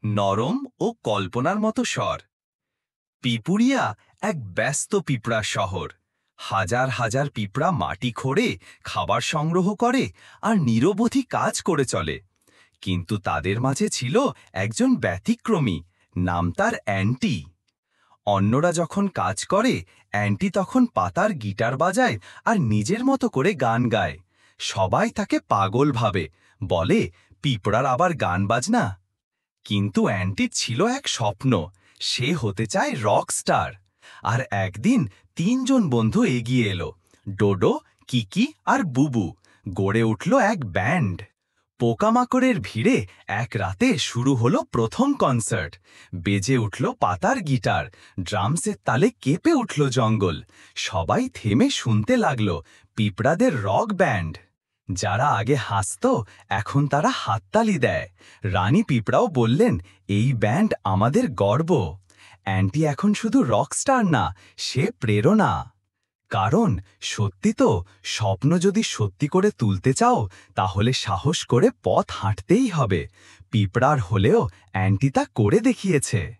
নরম ও কল্পনার মতো স্বর। পিপুরিয়া এক ব্যস্ত পিঁপড়ার শহর। হাজার হাজার পিঁপড়া মাটি খোঁড়ে, খাবার সংগ্রহ করে আর নিরবধি কাজ করে চলে। কিন্তু তাদের মাঝে ছিল একজন ব্যতিক্রমী, নাম তার অ্যান্টি। অন্যরা যখন কাজ করে, অ্যান্টি তখন পাতার গিটার বাজায় আর নিজের মতো করে গান গায়। সবাই তাকে পাগল ভাবে, বলে পিঁপড়ার আবার গান বাজনা। কিন্তু অ্যান্টির ছিল এক স্বপ্ন, সে হতে চায় রক স্টার। আর একদিন তিনজন বন্ধু এগিয়ে এলো, ডোডো, কিকি আর বুবু। গড়ে উঠল এক ব্যান্ড। পোকামাকড়ের ভিড়ে এক রাতে শুরু হলো প্রথম কনসার্ট। বেজে উঠল পাতার গিটার, ড্রামসের তালে কেঁপে উঠল জঙ্গল। সবাই থেমে শুনতে লাগলো পিঁপড়াদের রক ব্যান্ড। যারা আগে হাসত, এখন তারা হাততালি দেয়। রানী পিঁপড়াও বললেন, এই ব্যান্ড আমাদের গর্ব। অ্যান্টি এখন শুধু রকস্টার না, সে প্রেরণা। কারণ সত্যি তো, স্বপ্ন যদি সত্যি করে তুলতে চাও, তাহলে সাহস করে পথ হাঁটতেই হবে। পিঁপড়ার হলেও অ্যান্টি তা করে দেখিয়েছে।